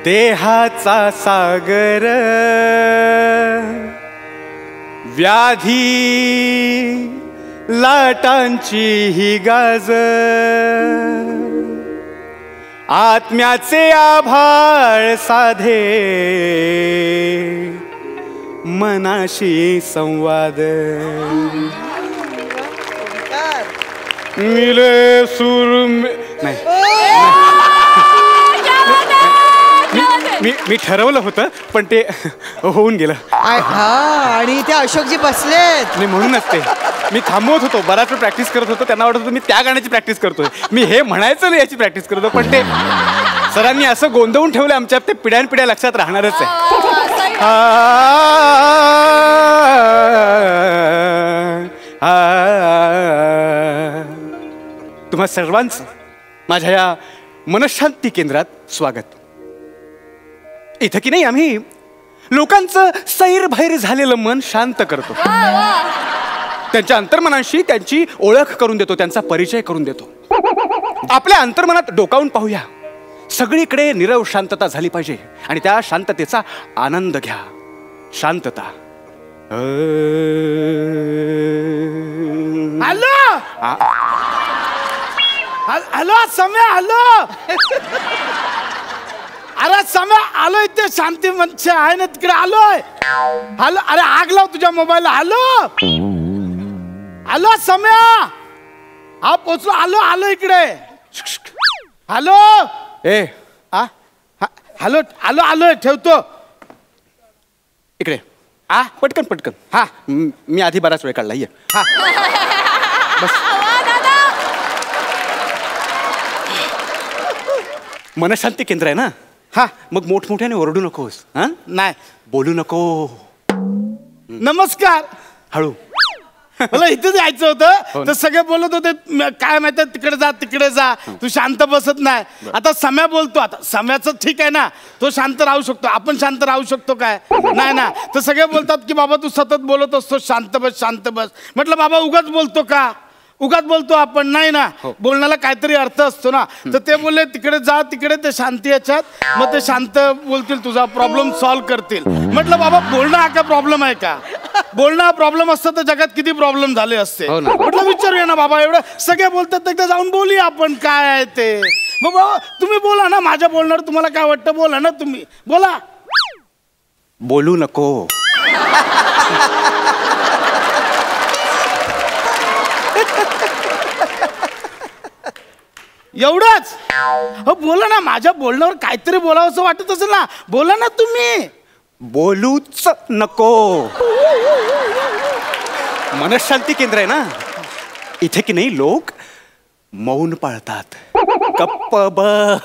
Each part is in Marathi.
देहाचा सागर व्याधी लाटांची ही गाज आत्म्याचे आभाळ साधे मनाशी संवाद मिले सूर नाही मी ठरवलं होतं पण ते होऊन गेलं. आणि ते अशोकजी बसलेत नाही म्हणूनच ते मी थांबवत होतो. बराच वेळ प्रॅक्टिस करत होतो. त्यांना वाटत होतं मी त्या गाण्याची प्रॅक्टिस करतोय. मी हे म्हणायचं नाही याची प्रॅक्टिस करतो. पण ते सरांनी असं गोंधळून ठेवलं आमच्यात ते पिढ्यानपिढ्या लक्षात राहणारच आहे. तुम्हा सर्वांचं माझ्या या मनशांती केंद्रात स्वागत. इथं की नाही आम्ही लोकांचं सैरभैर झालेलं मन शांत करतो. त्यांच्या अंतर्मनाशी त्यांची ओळख करून देतो. त्यांचा परिचय करून देतो. आपल्या अंतर्मनात डोकावून पाहूया. सगळीकडे नीरव शांतता झाली पाहिजे आणि त्या शांततेचा आनंद घ्या. शांतता. हॅलो हॅलो सम्या. हॅलो अरे सम्या आलोय. ते शांती मंच आहे ना तिकडे आलोय. हॅलो अरे आग लाव तुझ्या मोबाईलला. Hello hello Samya. हा पोचलो. आलो आलो इकडे. हॅलो ए हॅलो आलो आलोय. ठेवतो इकडे. पटकन पटकन. हा मी आधी बराच वेळ काढला. ये. हा बस. मनशांती केंद्र आहे ना. हा मग मोठमोठ्याने ओरडू नकोस. हा नाही बोलू नको. नमस्कार. हळू. मला इथेच यायचं होतं तर सगळे बोलत होते काय माहिती तिकडे जा तिकडे जा. तू शांत बसत नाही. आता सम्या बोलतो. आता सम्याचं ठीक आहे ना. तो शांत राहू शकतो. आपण शांत राहू शकतो काय. नाही ना. तर सगळे बोलतात की बाबा तू सतत बोलत असतो. शांत बस शांत बस. म्हटलं बाबा उगाच बोलतो का. उगाच बोलतो आपण. नाही ना. बोलण्याला काहीतरी अर्थ असतो ना. तर ते बोलले तिकडे जा तिकडे ते शांती याच्यात. मग ते शांत बोलतील. तुझा प्रॉब्लेम सॉल्व्ह करतील. म्हटलं बाबा बोलणं हा काय प्रॉब्लेम आहे का. बोलणं हा प्रॉब्लेम असतं तर जगात किती प्रॉब्लेम झाले असते. म्हटलं विचारूया ना बाबा. एवढं सगळे बोलतात एकदा जाऊन बोलूया आपण काय आहे ते. मग बाबा तुम्ही बोला ना. माझ्या बोलण्यावर तुम्हाला काय वाटतं बोला ना. तुम्ही बोला. बोलू नको. एवढंच. हो बोला ना. माझ्या बोलण्यावर काहीतरी बोलावं असं वाटत असेल ना. बोला ना तुम्ही. बोलूच नको. मनशांती केंद्र आहे ना. इथे की नाही लोक मौन पाळतात. गप्प बस.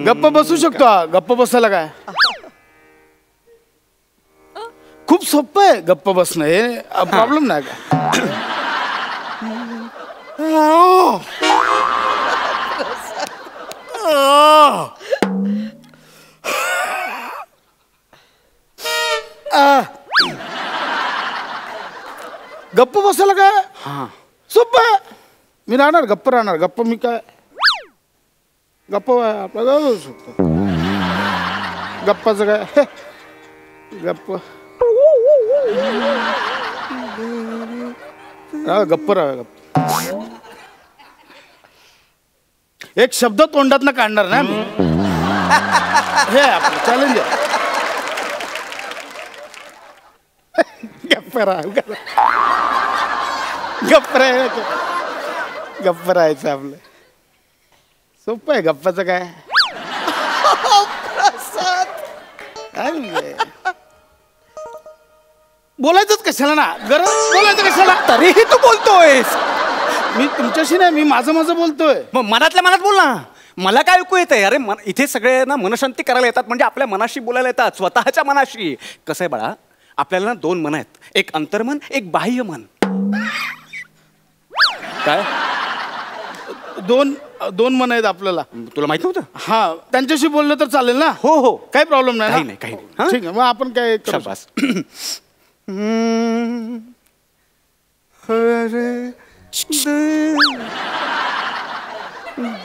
गप्प बसू शकतो. गप्प बसायला काय खूप सोपं आहे. गप्प बसणं हे प्रॉब्लेम नाही का. गप्प बसायला काय सोपं आहे. मी राहणार गप्प राहणार. गप्प मी काय गप्प आपल्याला जाऊ शकतो. गप्पाचं काय गप्प गप्प राहा. गप्प एक शब्द तोंडात काढणार ना मी. हे आपलं चॅलेंज आहे. गप्प राहा. गप्प राहायचं. गप्प राहायचं आपलं सोपं आहे. गप्पाचं काय बोलायचंच कशाला ना. गरज बोलायचं कशाला. तरीही तू बोलतोयस. मी तुमच्याशी नाही. मी माझं बोलतोय. मग मनातल्या मनात बोल ना. मला काय ऐकू येतंय. अरे इथे सगळे ना मनशांती करायला येतात म्हणजे आपल्या मनाशी बोलायला येतात. स्वतःच्या मनाशी. कसं आहे बाळा आपल्याला ना दोन मन आहेत. एक अंतर्मन एक बाह्य मन. काय दोन मन आहेत आपल्याला. तुला माहित नव्हतं? हा, त्यांच्याशी बोललं तर चालेल ना? हो हो, काही प्रॉब्लेम नाही काही ना? नाही, काही नाही. हा? ठीक आहे, मग आपण काय करू? शाबास. अरे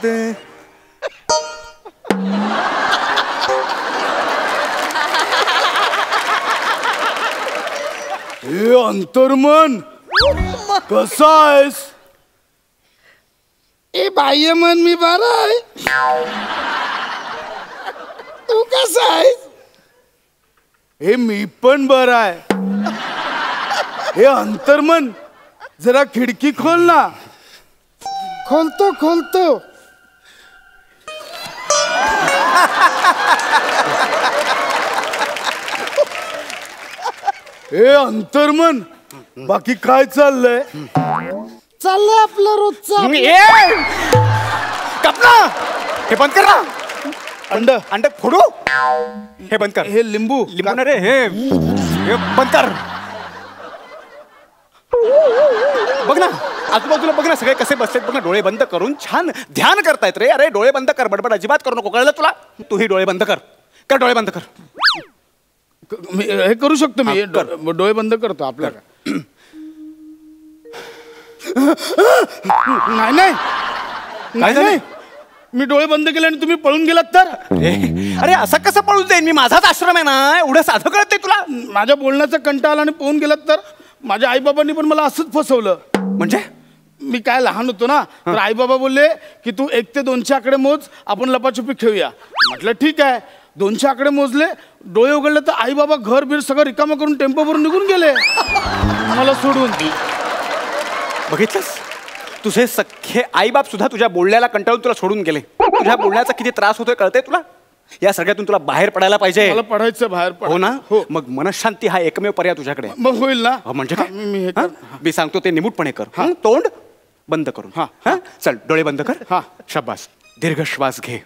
दे हे अंतर्मन कसं आहेस? ए बाह्य मन मी बरा आहे. तू कसा आहेस? हे मी पण बरा आहे. हे अंतर्मन जरा खिडकी खोल ना. खोलतो. हे अंतर्मन बाकी काय चाललंय? चाललंय आपलं रोजचं. कपना हे बंद कर ना. अंड फोडू. हे बंद कर. हे लिंबू लिंबू रे. हे बंद कर. बघ ना आजूबाजूला, बघ ना सगळे कसे बसलेत बघ ना, डोळे बंद करून छान ध्यान करतायत रे. अरे डोळे बंद कर, बडबड अजिबात करू नको, कळलं तुला? तूही डोळे बंद कर. डोळे बंद कर. हे करू शकतो मी. कर. डोळे बंद करतो आपल्या. नाही काय झालं? मी डोळे बंद केले आणि तुम्ही पळून गेलात तर? अरे असं कसं पळून जाईन मी? माझाच आश्रम आहे ना. एवढं साधं कळतंय तुला? माझ्या बोलण्याचा कंटाळा आला आणि पळून गेलात तर? माझ्या आईबाबांनी पण मला असंच फसवलं. म्हणजे मी काय लहान होतो ना, तर आईबाबा बोलले की तू 1 ते 200 आकडे मोज, आपण लपाछुपी खेळूया. म्हटलं ठीक आहे. 200 आकडे मोजले, डोळे उघडले तर आई बाबा घर बीर सगळं रिकामं करून टेम्पो भरून निघून गेले मला सोडून. बघितलंस, तुझे सख्खे आईबाप सुद्धा तुझ्या बोलण्याला कंटाळून तुला सोडून गेले. तुझ्या बोलण्याचा किती त्रास होतोय कळतंय तुला? या सगळ्यातून तुला बाहेर पडायला पाहिजे. मला पडायचं बाहेर. हो ना? हो. मग मनशांती हा एकमेव पर्याय तुझ्याकडे. मग होईल ना? म्हणजे हा, काय? मी हे कर. मी सांगतो ते निमूटपणे कर. तोंड बंद करून. हा चल, डोळे बंद कर. हा. शाबास. दीर्घ श्वास घे.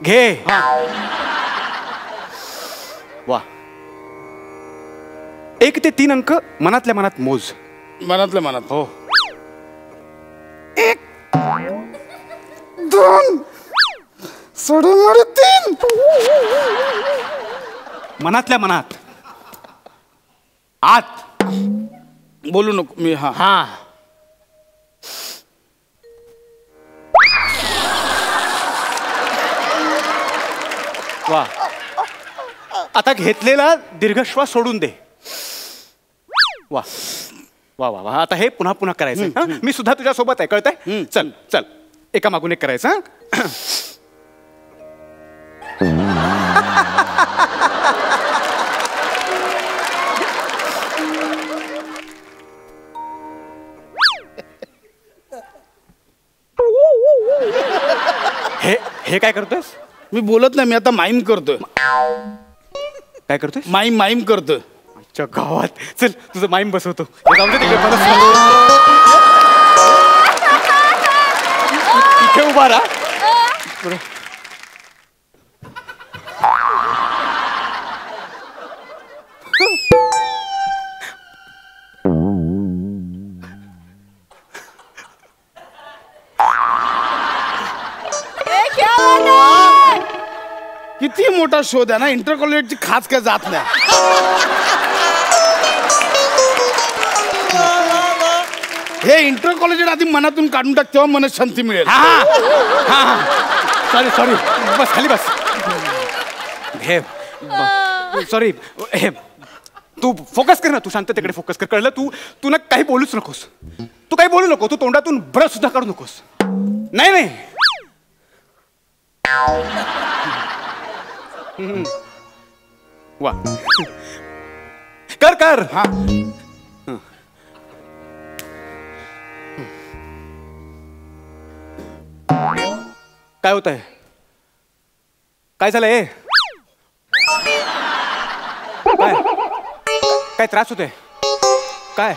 घे. वा. 1 ते 3 अंक मनातल्या मनात मोज. मनातल्या मनात. हो. 1 2 3. मनातल्या मनात आत बोलू नको मी. हा हा. वा. आता घेतलेला दीर्घ श्वास सोडून दे. वा वा वा वा. आता हे पुन्हा पुन्हा करायचं. हं? मी सुद्धा तुझ्या सोबत आहे, कळतंय? चल चल, एका मागून एक करायचं. हे काय करतोयस? मी बोलत नाही, मी आता माईम करतोय. काय करतोय? माईम करतोय. अच्छा गावात. चल तुझं माईम बसवतो. हे जाऊ दे तिकडे, मला सांग. इथे उभा राहा. किती मोठा शोध आहे ना, इंटर कॉलेजची खास काय जात नाही. हे इंटर कॉलेज आधी मनातून काढून टाक, तेव्हा मनात शांती मिळेल. सॉरी बस खाली बस. हे सॉरी. हे तू फोकस कर ना, तू शांततेकडे फोकस कर, कळलं? तू ना काही बोलूच नकोस. तू काही बोलू नको. तू तोंडातून ब्रश सुद्धा काढू नकोस. नाही नाही. वा. कर कर. हा. काय होत आहे? काय झालंय? काय काय त्रास होतोय? काय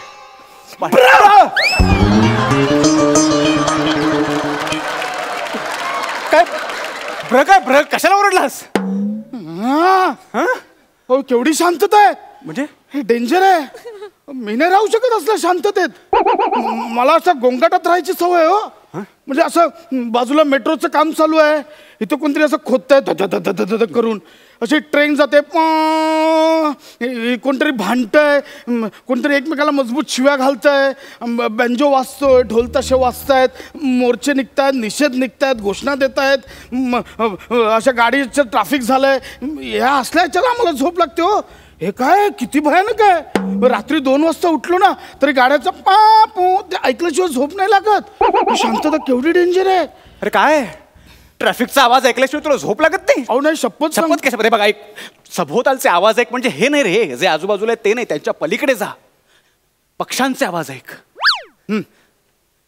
काय भ्र कशाला ओरडलास? हो, केवढी शांतता आहे. म्हणजे हे डेंजर आहे. मी नाही राहू शकत असल्या शांततेत. मला असं गोंगाटात राहायची सवय हो. म्हणजे असं बाजूला मेट्रोचं काम चालू आहे, इथं कोणतरी असं खोदतंय धद करून, अशी ट्रेन जाते, कोणतरी भांडतंय, कोणतरी एकमेकाला मजबूत शिव्या घालतंय, बँजो वाजतोय, ढोल ताशे वाजतायत, मोर्चे निघतायत, निषेध निघतायत, घोषणा देत आहेत, अशा गाडीचं ट्रॅफिक झालंय. ह्या असल्या ह्याच्याला आम्हाला झोप लागते हो. हे काय किती भयानक आहे. रात्री 2 वाजता उठलो ना तरी गाड्याचा ते ऐकल्याशिवाय झोप नाही लागत. शांतता केवढी डेंजर आहे. अरे काय ट्रॅफिकचा आवाज ऐकल्याशिवाय तुला झोप लागत नाही? अहो नाही, शपथ कशामध्ये बघा, ऐक, सभोवतालचे आवाज ऐक. म्हणजे हे नाही रे, जे आजूबाजूला आहे ते नाही, त्यांच्या पलीकडे जा. पक्ष्यांचे आवाज ऐक.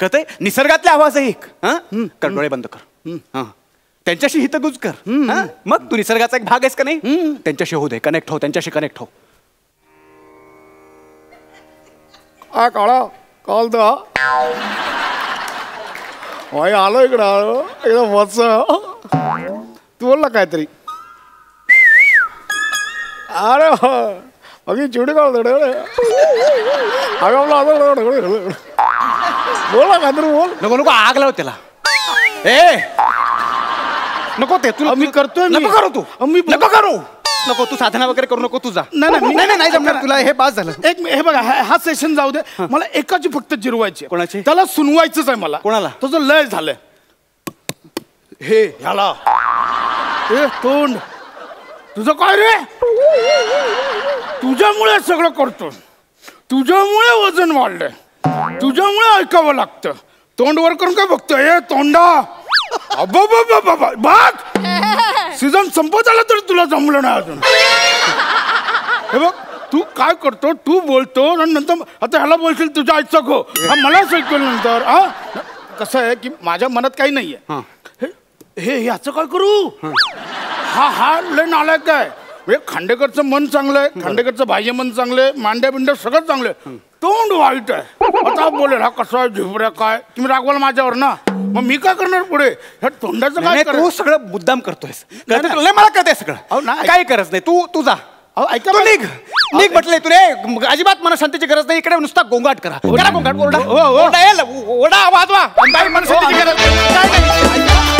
कळतंय? निसर्गातले आवाज ऐक. कर, डोळे बंद कर. त्यांच्याशी हितगुज कर. मग तू निसर्गाचा एक भाग आहेस का नाही? त्यांच्याशी होऊ दे, कनेक्ट हो, त्यांच्याशी कनेक्ट हो. काळा कॉल तो भाई आलो इकडं, आलो एकदम वच. तू बोल ना काहीतरी. अरे अगदी चिवडी काढ बोल ना काहीतरी बोल. नको नको, आग लाव त्याला. ए नको, ते तुला मी करतोय. नको करू तू, नको करू, नको तू साधना वगैरे करू नको. तुझा नाही जमणार तुला, हे पास झालं. एक हे बघा, हा सेशन जाऊ दे. मला एकाची फक्त जिरवायची. कोणाची? त्याला सुनवायचंच आहे मला. कोणाला? तुझं लय झालंय. हे ह्याला ए तोंड तुझं काय रे? तुझ्यामुळे सगळं करतो, तुझ्यामुळे वजन वाढलंय, तुझ्यामुळे ऐकावं लागतं. तोंड वर करून काय बघतोय? ए तोंडा, बघ सीझन संपत आला तरी तुला जमलं नाही अजून. हे बघ तू काय करतो, तू बोलतो आणि नंतर आता ह्याला बोलशील तुझ्या आईचा गो, मलाच ऐकलं नंतर. कसं आहे की माझ्या मनात काही नाहीये. हे ह्याचं काय करू? हा लय नालायक आहे. म्हणजे खांडेकरचं मन चांगलं आहे, खांडेकरचं बाह्य मन चांगलंय, मांड्या बिंड्या सगळं चांगलं, तोंड वाईट आहे. आता बोलेल हा कसा आहे, झिबऱ्या काय, तुम्ही रागवाल माझ्यावर ना, मग मी काय करणार पुढे? ह्या तोंडाचं काय? तू सगळं मुद्दाम करतोय. मला कळतंय सगळं, काही गरज नाही. तू जा, ऐका, निघ म्हटलंय तुले. अजिबात मनशांतीची गरज नाही. इकडे नुसता गोंगाट करा. गोंगाट, ओरडा, आवाज वा. मनशांतीची गरज नाही.